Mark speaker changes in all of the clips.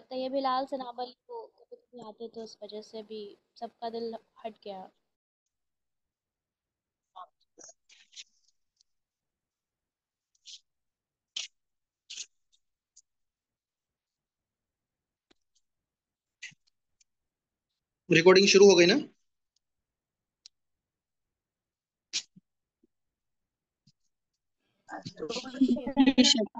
Speaker 1: طیب ہلال سنابل کو کبھی کبھی آتے تو اس وجہ سے بھی سب کا دل ہٹ گیا۔
Speaker 2: ریکارڈنگ شروع ہو گئی نا؟
Speaker 1: جی شیخ۔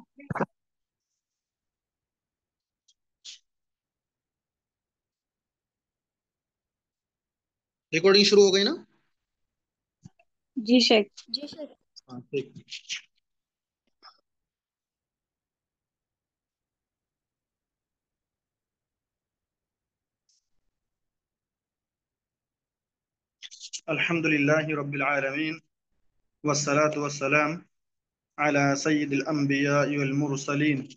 Speaker 2: ریکارڈنگ شروع ہو گئی نا؟
Speaker 3: جی شیخ۔
Speaker 1: جی شیخ۔
Speaker 2: ہاں ٹھیک۔ الحمد للہ رب العالمین والصلاة والسلام على سید الانبیاء والمرسلین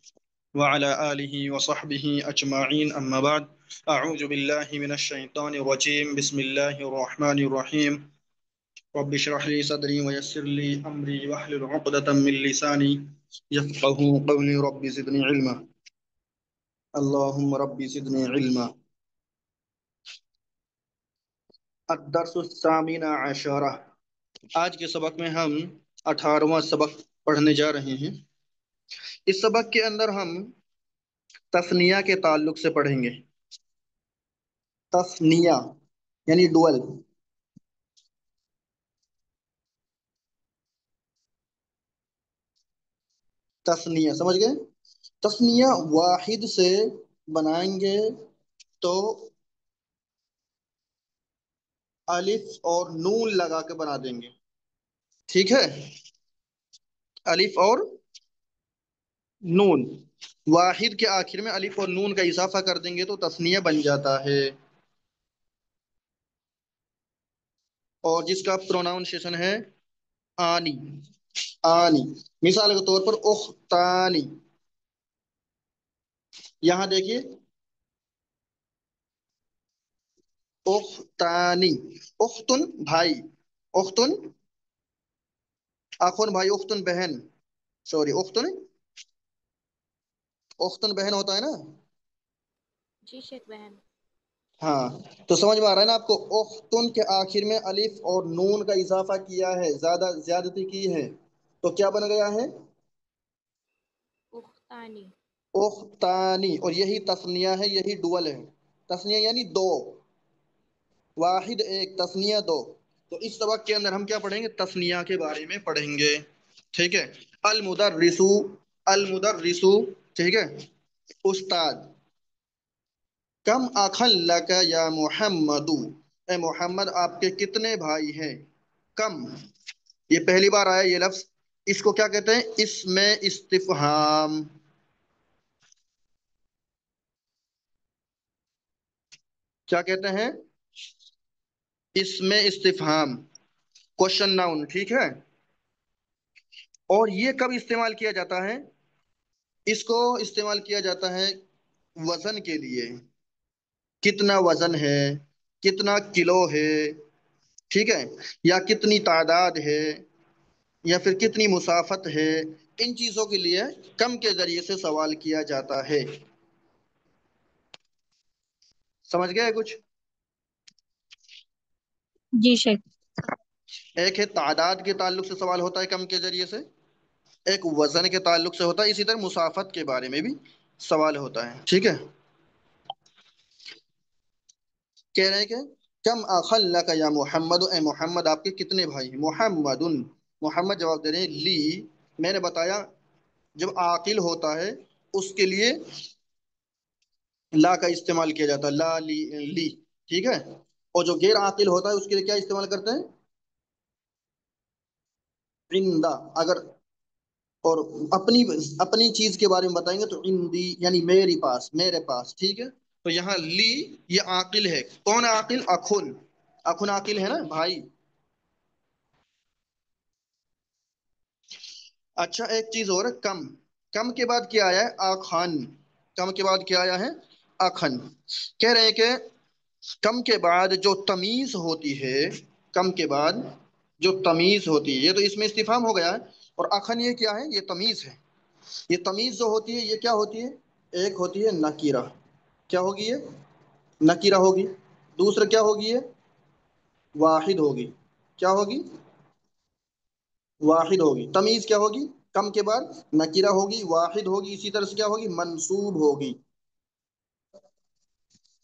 Speaker 2: وعلى آلہ وصحبہ اجمعین، اما بعد، اعوذ باللہ من الشیطان الرجیم، بسم اللہ الرحمن الرحیم، رب اشرح لي صدري ويسر لي امري واحلل عقدة من لساني يفقهوا قولي، رب زدني علما، اللهم رب زدني علما۔ الدرس الثامن عشرہ، آج کے سبق میں ہم 18واں سبق پڑھنے جا رہے ہیں۔ اس سبق کے اندر ہم تثنیہ کے تعلق سے پڑھیں گے۔ تثنیہ یعنی ڈوئل۔ تثنیہ سمجھ گئے؟ تثنیہ واحد سے بنائیں گے تو الف اور نون لگا کے بنا دیں گے، ٹھیک ہے؟ الف اور نون، واحد کے آخر میں الف اور نون کا اضافہ کر دیں گے تو تثنیہ بن جاتا ہے۔ اور جس کا پروناؤنسیشن ہے آنی، آنی۔ مثال کے طور پر اختانی، یہاں دیکھیے اختانی، اختن بھائی، اختن اخن بھائی، اختن بہن، سوری اختن، اختن بہن ہوتا ہے نا؟
Speaker 1: جی شیخ بہن۔
Speaker 2: ہاں تو سمجھ میں آ رہا ہے نا آپ کو؟ اختن کے آخر میں الف اور نون کا اضافہ کیا ہے، زیادتی کی ہے، تو کیا بن گیا ہے؟
Speaker 1: اختانی۔
Speaker 2: اختانی۔ اور یہی تثنیہ ہے، یہی ڈوئل ہے۔ تثنیہ یعنی دو، واحد ایک، تثنیہ دو۔ تو اس سبق کے اندر ہم کیا پڑھیں گے؟ تثنیہ کے بارے میں پڑھیں گے، ٹھیک ہے؟ المدرسو، المدرسو، ٹھیک ہے؟ استاد۔ کم اخن لک یا محمد، اے محمد آپ کے کتنے بھائی ہیں؟ کم، یہ پہلی بار آیا یہ لفظ، اس کو کیا کہتے ہیں؟ اسم استفہام۔ کیا کہتے ہیں؟ اسم استفہام، کوشچن ناؤن، ٹھیک ہے؟ اور یہ کب استعمال کیا جاتا ہے؟ اس کو استعمال کیا جاتا ہے وزن کے لیے، کتنا وزن ہے، کتنا کلو ہے، ٹھیک ہے؟ یا کتنی تعداد ہے، یا پھر کتنی مسافت ہے، ان چیزوں کے لیے کم کے ذریعے سے سوال کیا جاتا ہے۔ سمجھ گئے کچھ؟
Speaker 3: جی شیخ۔
Speaker 2: ایک ہے تعداد کے تعلق سے سوال ہوتا ہے کم کے ذریعے سے، ایک وزن کے تعلق سے ہوتا ہے، اسی طرح مسافت کے بارے میں بھی سوال ہوتا ہے، ٹھیک ہے؟ کہہ رہے ہیں کہ کم اخن لک یا محمد، اے محمد آپ کے کتنے بھائی ہیں؟ محمد، محمد جواب دے رہے ہیں لی، میں نے بتایا جب عاقل ہوتا ہے اس کے لیے لا کا استعمال کیا جاتا ہے، لا لی لی، ٹھیک ہے؟ اور جو غیر عاقل ہوتا ہے اس کے لیے کیا استعمال کرتے ہیں؟ عندہ۔ اگر اور اپنی چیز کے بارے میں بتائیں گے تو عندی یعنی میری پاس، میرے پاس، ٹھیک ہے؟ تو یہاں لی یہ عاقل ہے، کون عاقل؟ اخن، اخن عاقل ہے نا، بھائی۔ اچھا ایک چیز اور، کم، کم کے بعد کیا آیا ہے؟ آخن، کم کے بعد کیا آیا ہے؟ آخن۔ کہہ رہے ہیں کہ کم کے بعد جو تمیز ہوتی ہے، کم کے بعد جو تمیز ہوتی ہے، یہ تو اس میں استفہام ہو گیا ہے، اور اخن یہ کیا ہے؟ یہ تمیز ہے۔ یہ تمیز جو ہوتی ہے یہ کیا ہوتی ہے؟ ایک ہوتی ہے نکیرہ، کیا ہوگی یہ؟ نکیرہ ہوگی. دوسرا کیا ہوگی یہ؟ واحد ہوگی. کیا ہوگی؟ واحد ہوگی. تمیز کیا ہوگی؟ کم کے بعد نکیرہ ہوگی، واحد ہوگی، اسی طرح سے کیا ہوگی؟ منصوب ہوگی.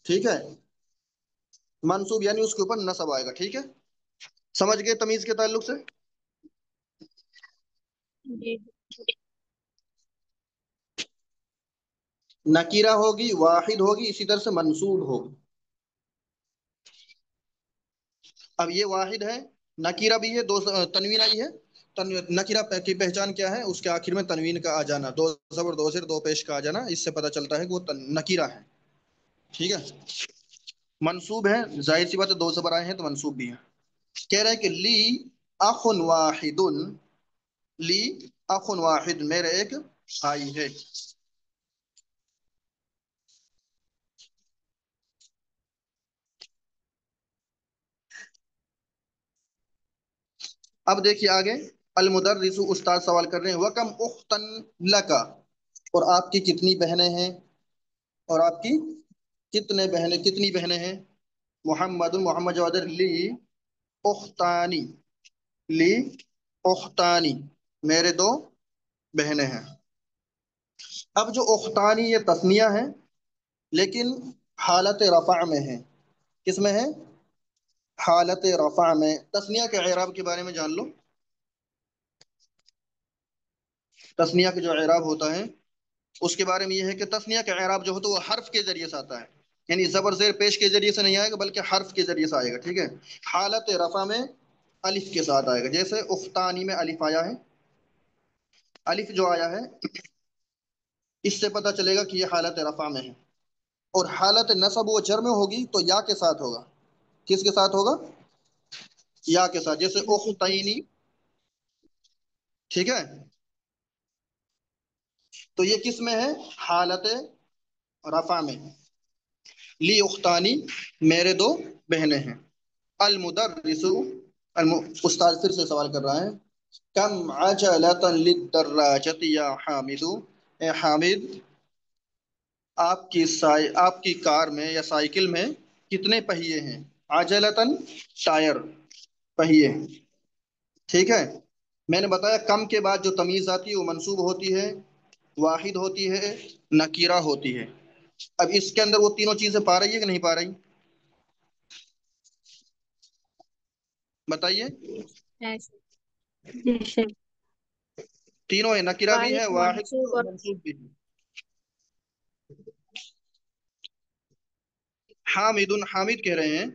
Speaker 2: ٹھیک ہے، منصوب یعنی اس کے اوپر نصب آئے گا. ٹھیک ہے، سمجھ گئے تمیز کے تعلق سے؟
Speaker 3: جی
Speaker 2: نکیرہ ہوگی، واحد ہوگی، اسی طرح سے منصوب ہوگی. اب یہ واحد ہے، نکیرہ بھی ہے، دو تنوین آئی ہے. نکیرہ کی پہچان کیا ہے؟ اس کے آخر میں تنوین کا آ جانا، دو زبر دو زیر دو پیش کا آ جانا، اس سے پتہ چلتا ہے کہ وہ نکیرہ ہے. ٹھیک ہے. منصوب ہے، ظاہر سی بات ہے، دو زبر آئے ہیں تو منصوب بھی ہے. کہہ رہے ہیں کہ لی اخ واحد، لی اخ واحد، میرے ایک بھائی ہے. اب دیکھیے آگے، المدرس استاد سوال کر رہے ہیں، وکم اختن لکا، اور آپ کی کتنی بہنیں ہیں؟ اور آپ کی کتنی بہنیں ہیں؟ محمد، محمد جواد، لی اختانی، لی اختانی، میرے دو بہنیں ہیں. اب جو اختانی یہ تثنیہ ہے لیکن حالت رفع میں ہے. کس میں ہے؟ حالت رفع میں. تثنیہ کے اعراب کے بارے میں جان لو. تثنیہ کا جو اعراب ہوتا ہے اس کے بارے میں یہ ہے کہ تثنیہ کا اعراب جو ہوتا ہے وہ حرف کے ذریعے سے آتا ہے، یعنی زبر زیر پیش کے ذریعے سے نہیں آئے گا بلکہ حرف کے ذریعے سے آئے گا. ٹھیک ہے. حالت رفع میں الف کے ساتھ آئے گا، جیسے اختانی میں الف آیا ہے. الف جو آیا ہے اس سے پتہ چلے گا کہ یہ حالت رفع میں ہے. اور حالت نصب و جر میں ہوگی تو یا کے ساتھ ہوگا. کس کے ساتھ ہوگا؟ یا کے ساتھ، جیسے اختینی. ٹھیک ہے. تو یہ کس میں ہے؟ حالت رفع میں. لی اختانی، میرے دو بہنیں ہیں. المدرس، استاد پھر سے سوال کر رہا ہے، کم عجلۃ للدراجۃ یا حامد، اے حامد، آپ کی کار میں یا سائیکل میں کتنے پہیے ہیں؟ عجلتاً ٹائر، پہیے. ٹھیک ہے. میں نے بتایا کم کے بعد جو تمیز آتی ہے وہ منصوب ہوتی ہے، واحد ہوتی ہے، نکیرہ ہوتی ہے. اب اس کے اندر وہ تینوں چیزیں پا رہی ہے کہ نہیں پا رہی؟ بتائیے.
Speaker 3: جی شیخ.
Speaker 2: تینوں ہے، نکیرہ بھی ہے،
Speaker 3: واحد
Speaker 2: واحد بھی ہے
Speaker 3: منصوب
Speaker 2: اور
Speaker 3: اور
Speaker 2: منصوب بھی ہے. حامد، حامد کہہ رہے ہیں،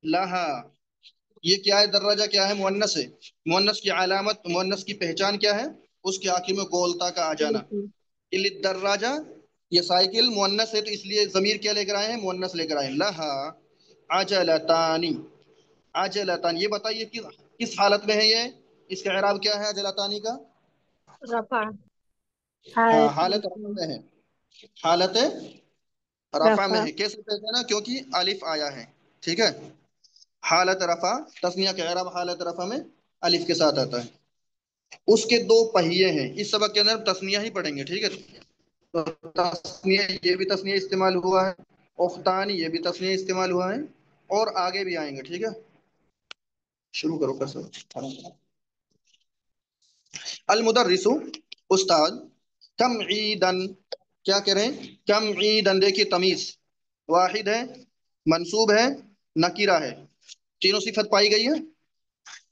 Speaker 2: لہا، یہ کیا ہے؟ دراجہ کیا ہے؟ مؤنث ہے. مؤنث کی علامت، مؤنث کی پہچان کیا ہے؟ اس کے آخر میں گولتا کا آ جانا. دراجہ، یہ سائیکل مؤنث ہے تو اس لیے ضمیر کیا لے کر آئے ہیں؟ مؤنث لے کر آئے ہیں. لہا عجلتانی، عجلتان، یہ بتائیے کس حالت میں ہے یہ؟ اس کا اعراب کیا ہے عجلتانی کا؟
Speaker 3: رفع،
Speaker 2: ہاں،
Speaker 3: حالت
Speaker 2: حالت رفع میں ہے. حالت رفع میں
Speaker 3: رفع.
Speaker 2: ہے. کیسے پہچانا؟ کیونکہ الف آیا ہے. ٹھیک ہے. حالت رفع، تثنیہ کا اعراب حالت رفع میں الف کے ساتھ آتا ہے. اس کے دو پہیے ہیں. اس سبق کے اندر تثنیہ ہی پڑھیں گے. ٹھیک ہے. تو تثنیہ، یہ بھی تثنیہ استعمال ہوا ہے، اختانی یہ بھی تثنیہ استعمال ہوا ہے، اور آگے بھی آئیں گے. ٹھیک ہے. شروع کرو کر سب. المدرس، استاد، کم عیدن، کیا کریں؟ کم عیدن، دیکھیے تمیز واحد ہے، منصوب ہے، نکیرہ ہے، تینوں صفت پائی گئی ہے.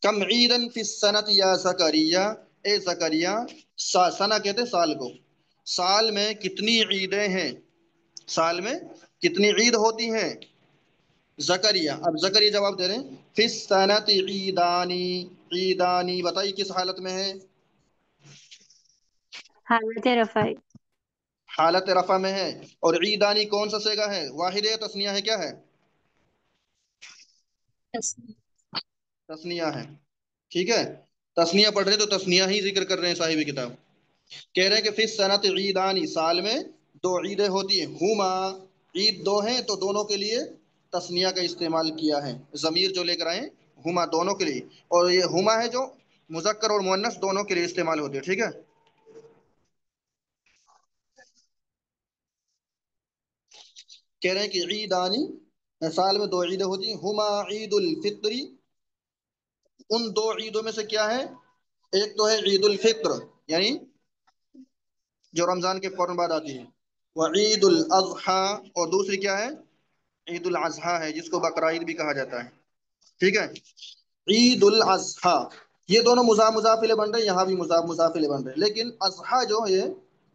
Speaker 2: کم عیدن فی السنۃ یا زکریا، اے زکریا، سنا کہتے سال کو، سال میں کتنی عیدیں ہیں؟ سال میں کتنی عید ہوتی ہیں؟ زکریا، اب زکریا جواب دے رہے ہیں، فی السنۃ عیدانی، عیدانی، بتائیے کس حالت میں ہے؟
Speaker 3: حالت رفع.
Speaker 2: حالت رفع میں ہے. اور عیدانی کون سا صیغہ ہے؟ واحد ہے، تثنیہ ہے، کیا ہے؟ تثنیہ ہے. ٹھیک ہے. تثنیہ پڑھ رہے تو تثنیہ ہی ذکر کر رہے ہیں صاحب کتاب. کہہ رہے ہیں کہ فی السنۃ عیدانی، سال میں دو عیدیں ہوتی ہیں. ہما، عید دو ہیں تو دونوں کے لیے تثنیہ کا استعمال کیا ہے. ضمیر جو لے کر آئے ہما، دونوں کے لیے. اور یہ ہما ہے جو مذکر اور مؤنث دونوں کے لیے استعمال ہوتی ہے. ٹھیک ہے. کہہ رہے ہیں کہ عیدانی، سال میں دو عیدیں ہوتی ہیں، ہما عید الفطری، ان دو عیدوں میں سے کیا ہے؟ ایک تو ہے عید الفطر، یعنی جو رمضان کے فوراً بعد آتی ہے، وہ عید الاضحیٰ، اور دوسری کیا ہے؟ عید الاضحیٰ ہے، جس کو بقرعید بھی کہا جاتا ہے، ٹھیک ہے؟ عید الاضحیٰ، یہ دونوں مضاف مضاف الیہ بن رہے ہیں، یہاں بھی مضاف مضاف الیہ بن رہے ہیں، لیکن اضحیٰ جو ہے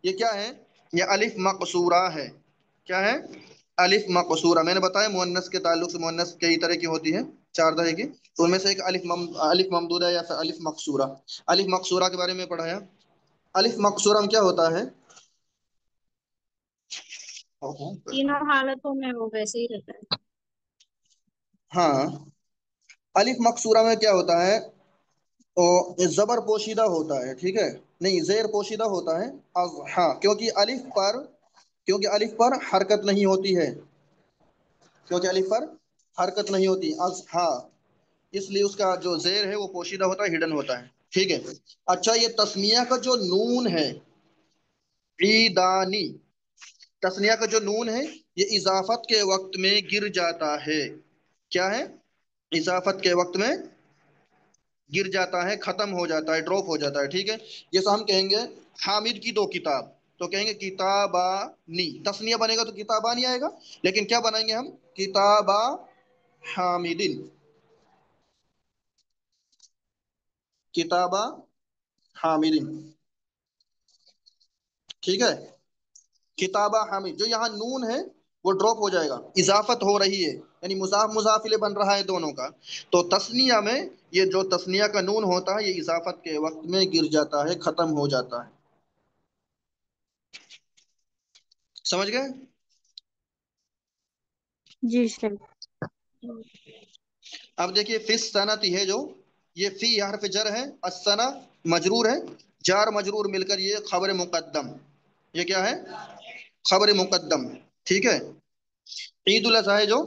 Speaker 2: یہ کیا ہے؟ یہ الف مقصورہ ہے، کیا ہے؟ الف مقصورہ، میں نے بتایا مؤنث کے تعلق سے مؤنث کئی طرح کی ہوتی ہے، چار طرح کی، تو ان میں سے ایک الف ممدودہ یا پھر الف مقصورہ۔ الف مقصورہ کے بارے میں پڑھایا، الف مقصورہ میں کیا ہوتا ہے؟
Speaker 3: تینوں حالتوں میں وہ ویسے ہی رہتا ہے۔
Speaker 2: ہاں، الف مقصورہ میں کیا ہوتا ہے؟ زبر پوشیدہ ہوتا ہے، ٹھیک ہے؟ نہیں، زیر پوشیدہ ہوتا ہے، ہاں، کیونکہ الف پر حرکت نہیں ہوتی ہے، کیونکہ الف پر حرکت نہیں ہوتی، ہاں، اس لیے اس کا جو زیر ہے وہ پوشیدہ ہوتا ہے، ہڈن ہوتا ہے، ٹھیک ہے؟ اچھا، یہ تسنیہ کا جو نون ہے، عیدانی، تسنیہ کا جو نون ہے یہ اضافت کے وقت میں گر جاتا ہے، کیا ہے؟ اضافت کے وقت میں گر جاتا ہے، ختم ہو جاتا ہے، ڈراپ ہو جاتا ہے، ٹھیک ہے؟ جیسے ہم کہیں گے حامد کی دو کتاب، تو کہیں گے کتابانی، تسنیہ بنے گا تو کتابانی آئے گا، لیکن کیا بنائیں گے ہم؟ کتابا حامدن، کتابا حامدن، ٹھیک ہے؟ کتابہ حامد، جو یہاں نون ہے وہ ڈراپ ہو جائے گا، اضافت ہو رہی ہے، یعنی مضاف مضاف الیہ بن رہا ہے دونوں کا، تو تسنیہ میں یہ جو تسنیہ کا نون ہوتا ہے یہ اضافت کے وقت میں گر جاتا ہے، ختم ہو جاتا ہے، سمجھ گئے؟
Speaker 3: جی شیخ۔
Speaker 2: اب دیکھیے فی السنۃ ہے جو، یہ فی حرف جر ہے، السنہ مجرور ہے، جار مجرور مل کر یہ خبر مقدم، یہ کیا ہے؟ خبر مقدم، ٹھیک ہے؟ عید الاضحیٰ ہے جو،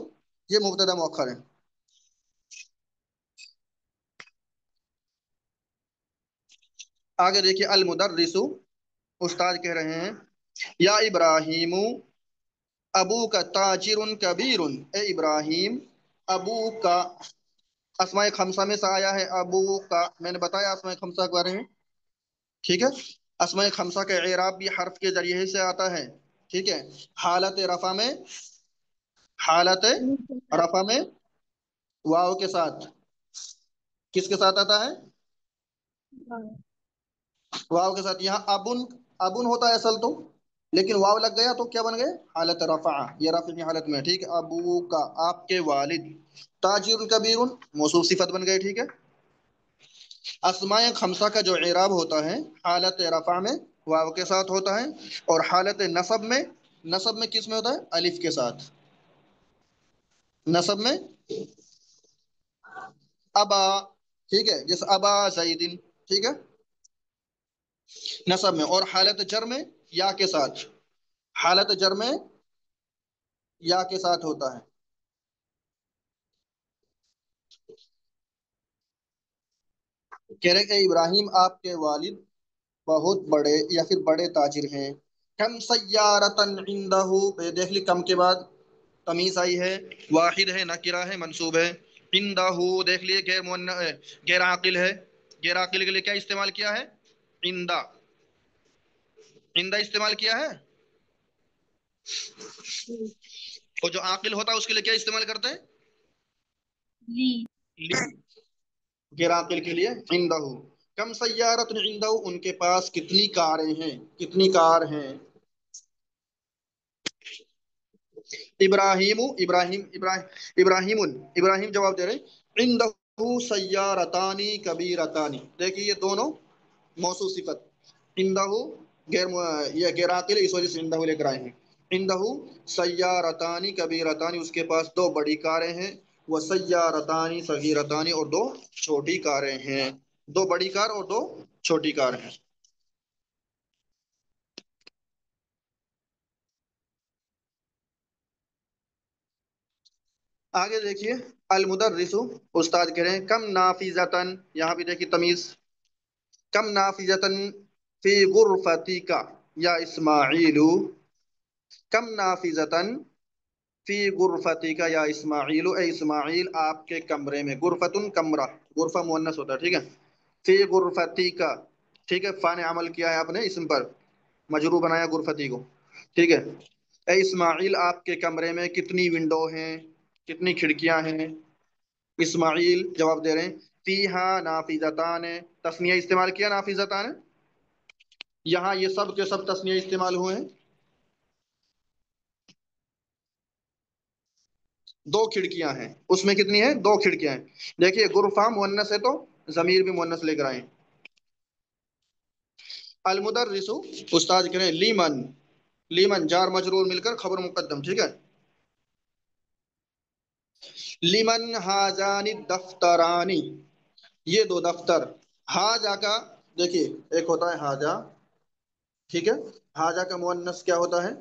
Speaker 2: یہ مبتدا مؤخر ہے۔ آگے دیکھیے المدرس، استاد کہہ رہے ہیں یا ابراہیم ابو کا تاجر کبیر، اے ابراہیم، ابو کا اسماء خمسہ میں سے آیا ہے، ابو کا، میں نے بتایا اسماء خمسہ کے بارے میں، ٹھیک ہے؟ اسماء خمسہ کا اعراب بھی حرف کے ذریعے سے آتا ہے، ٹھیک ہے؟ حالت رفع میں، حالت رفع میں واو کے ساتھ، کس کے ساتھ آتا ہے؟ واو کے ساتھ، یہاں ابن، ابن ہوتا ہے اصل تو، لیکن واو لگ گیا تو کیا بن گئے؟ حالت رفع، یہ رفع کی حالت میں، ٹھیک ہے؟ ابو کا، آپ کے والد، تاجر کبیر موصوف صفت بن گئے، ٹھیک ہے؟ اسماء خمسہ کا جو اعراب ہوتا ہے حالت رفع میں واو کے ساتھ ہوتا ہے، اور حالت نصب میں، نصب میں کس میں ہوتا ہے؟ الف کے ساتھ، نصب میں ابا، ٹھیک ہے؟ جیسے ابا زیدن، ٹھیک ہے؟ نصب میں، اور حالت جر میں یا کے ساتھ، حالت جر میں یا کے ساتھ ہوتا ہے۔ کہہ رہے کہ ابراہیم آپ کے والد بہت بڑے یا پھر بڑے تاجر ہیں، کم سیارتن عندہ، دیکھ لی کم کے بعد تمیز آئی ہے، واحد ہے، نکرہ ہے، منصوب ہے، عندہ دیکھ لیے غیر عاقل ہے، غیر عاقل کے لیے کیا استعمال کیا ہے؟ عندہ، عندہ استعمال کیا ہے، اور جو عاقل ہوتا ہے اس کے لیے کیا استعمال کرتے ہیں؟
Speaker 3: لی۔
Speaker 2: لی، غیر عاقل کے لیے عندہ، کم سیارت عندہ، ان کے پاس کتنی کاریں ہیں، کتنی کار ہیں؟ ابراہیم، ابراہیم، ابراہیم جواب دے رہے عندہ سیارتانی کبیرتانی، دیکھیے یہ دونوں موصوف صفت، عندہ غیر یہ غیر عاقل ہے، اس وجہ سے عندہ لے کر آئے ہیں، عندہ سیارتانی کبیرتانی، اس کے پاس دو بڑی کاریں ہیں، وہ سیارتانی صغیرتانی، اور دو چھوٹی کاریں ہیں، دو بڑی کار اور دو چھوٹی کار ہیں۔ آگے دیکھیے المدرس، استاد کہہ رہے ہیں کم نافذتن، یہاں بھی دیکھیے تمیز، کم نافذتن فی غرفتی کا یا اسماعیل، کم نافذتن فی غرفتی کا یا اسماعیل، اے اسماعیل آپ کے کمرے میں، غرفتن کمرہ، غرفہ مؤنث ہوتا ہے، ٹھیک ہے، فی غرفتی کا، ٹھیک ہے، فان عمل کیا ہے آپ نے اسم پر، مجرور بنایا غرفتی کو، ٹھیک ہے، اے اسماعیل آپ کے کمرے میں کتنی ونڈو ہیں، کتنی کھڑکیاں ہیں؟ اسماعیل جواب دے رہے ہیں فیہا نافذتان، تسنیہ استعمال کیا نافذتان، یہاں یہ سب کے سب تسنیہ استعمال ہوئے ہیں، دو کھڑکیاں ہیں، اس میں کتنی ہیں؟ دو کھڑکیاں ہیں، دیکھیے غرفہ مؤنث ہے تو ضمیر بھی مؤنث لے کر آئیں، المدرس استاد کہہ رہے ہیں لیمن، لیمن جار مجرور مل کر خبر مقدم، ٹھیک ہے، لیمن ہاجانی دفترانی، یہ دو دفتر، ہاجا کا دیکھیے ایک ہوتا ہے ہاجا، ٹھیک ہے، ہاجا کا مؤنث کیا ہوتا ہے؟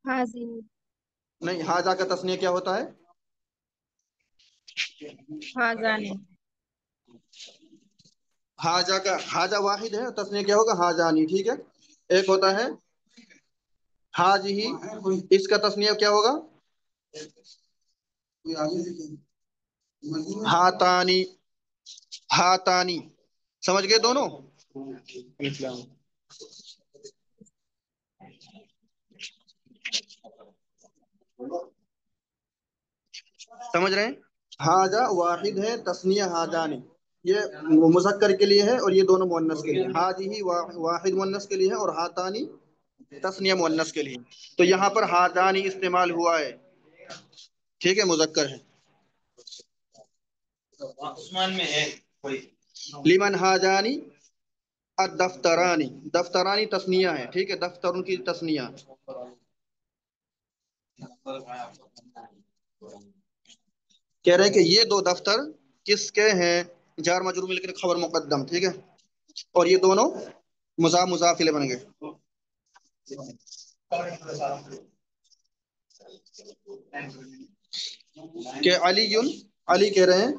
Speaker 3: حاضر،
Speaker 2: نہیں، ہاجا کا تسنیہ کیا ہوتا ہے؟
Speaker 3: حاضانی،
Speaker 2: ہاجا کا ہاجا واحد ہے، تسنیہ کیا ہوگا؟ ہاجانی، ٹھیک ہے، ایک ہوتا ہے حاجی، اس کا تسنیہ کیا ہوگا؟ ہاتانی، ہاتانی، سمجھ گئے دونوں؟ سمجھ رہے ہیں؟ ہاجا واحد ہے، تسنیہ ہاجانی، یہ مذکر کے لیے ہے اور یہ دونوں مؤنث کے لیے، حاجی واحد مؤنث کے لیے ہے اور ہاتانی تسنیہ مؤنث کے لیے، تو یہاں پر ہاتانی استعمال ہوا ہے، ٹھیک ہے، مذکر ہے، عثمان میں ہے کوئی، لمن ہاجانی الدفترانی، دفترانی تسنیہ ہے، ٹھیک ہے، دفتروں کی تسنیہ، کہہ رہے ہیں کہ یہ دو دفتر کس کے ہیں؟ جار مجرور مل کر خبر مقدم، ٹھیک ہے، اور یہ دونوں مضاف مضاف الیہ بن گئے، کہ علی، علی کہہ رہے ہیں،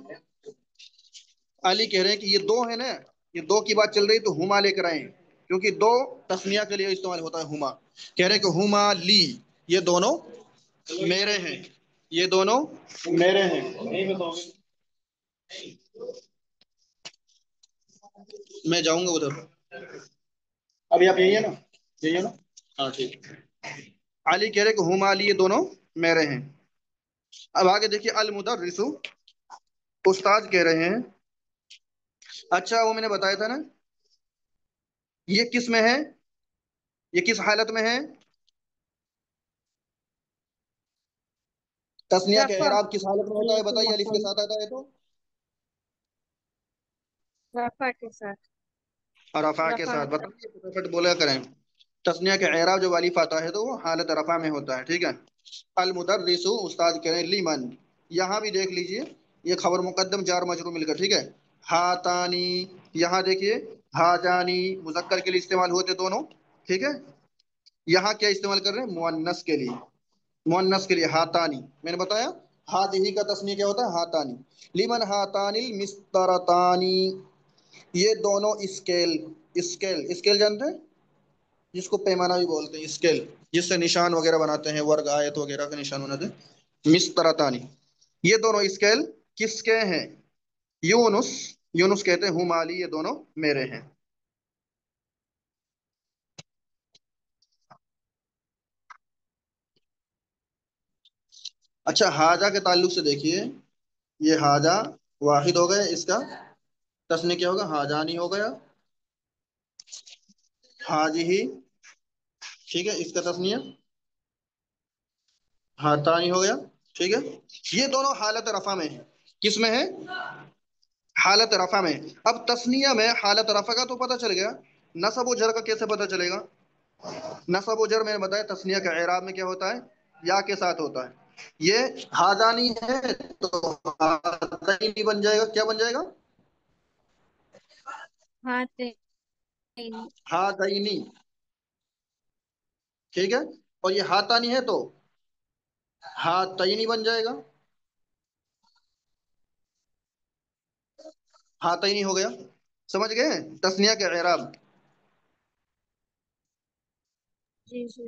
Speaker 2: علی کہہ رہے ہیں کہ یہ دو ہے نا، یہ دو کی بات چل رہی تو ہما لے کر آئیں، کیونکہ دو تسنیہ کے لیے استعمال ہوتا ہے ہما، کہہ رہے ہیں کہ ہما لی، یہ دونوں میرے ہیں، یہ دونوں میرے ہیں، میں جاؤں گا ادھر، ابھی آپ یہی ہے نا، یہی ہے نا، ہاں ٹھیک، علی کہہ رہے کہ ہما لی، یہ دونوں میرے ہیں، اب آگے دیکھیے المدرس استاد کہہ رہے ہیں، اچھا وہ میں نے بتایا تھا نا، یہ کس میں ہے؟ یہ کس حالت میں ہے؟ تسنیہ کے
Speaker 3: رفع،
Speaker 2: اعراب کس حالت میں ہوتا ہے
Speaker 3: حالت
Speaker 2: بتائیے، الف کے
Speaker 3: مفعول،
Speaker 2: ساتھ آتا ہے تو،
Speaker 3: رفع کے ساتھ،
Speaker 2: اور رفع کے
Speaker 3: رفع
Speaker 2: ساتھ
Speaker 3: ہوتا
Speaker 2: بتائیے، فٹافٹ بولا کریں، تسنیہ کے اعراب جو الف آتا ہے تو وہ حالت رفع میں ہوتا ہے، ٹھیک ہے، المدرس استاد کہہ رہے ہیں لیمن، یہاں بھی دیکھ لیجئے، یہ خبر مقدم جار مجرور مل کر، ٹھیک ہے، ہاتانی، یہاں دیکھیے ہاجانی مذکر کے لیے استعمال ہوتے دونوں، ٹھیک ہے، یہاں کیا استعمال کر رہے ہیں؟ مؤنث کے لیے، مؤنث کے لیے ہاتانی، میں نے بتایا ہاتھی کا تسنیہ کیا ہوتا ہے؟ ہاتانی، لیمن ہاتانی المسترتانی، یہ دونوں اسکیل، اسکیل، اسکیل جانتے ہیں جس کو پیمانہ بھی بولتے ہیں، اسکیل جس سے نشان وغیرہ بناتے ہیں، ورگ آیت وغیرہ کا نشان بناتے ہیں، مسترتانی، یہ دونوں اسکیل کس کے ہیں؟ یونس، یونس کہتے ہیں ہوں مالی، یہ دونوں میرے ہیں، اچھا حاجہ کے تعلق سے دیکھیے، یہ حاجہ واحد ہو گیا، اس کا تسنیہ کیا ہوگا؟ حاجانی ہو گیا، حاجی ہی، ٹھیک ہے، اس کا تسنیہ ہاتانی ہو گیا، ٹھیک ہے، یہ دونوں حالت رفع میں ہیں، کس میں ہے؟ حالت رفع میں، اب تسنیہ میں حالت رفع کا تو پتہ چل گیا، نصب و جر کا کیسے پتہ چلے گا؟ نصب و جر میں نے بتایا تسنیہ کا اعراب میں کیا ہوتا ہے؟ یا کے ساتھ ہوتا ہے، یہ ہاجانی ہے تو ہاتینی بن جائے گا، کیا بن جائے گا؟
Speaker 3: ہاتین،
Speaker 2: ہاتینی، ٹھیک ہے، اور یہ ہاتانی ہے تو ہاتینی بن جائے گا، ہاتینی ہو گیا، سمجھ گئے تسنیہ کے اعراب؟
Speaker 3: جی جی،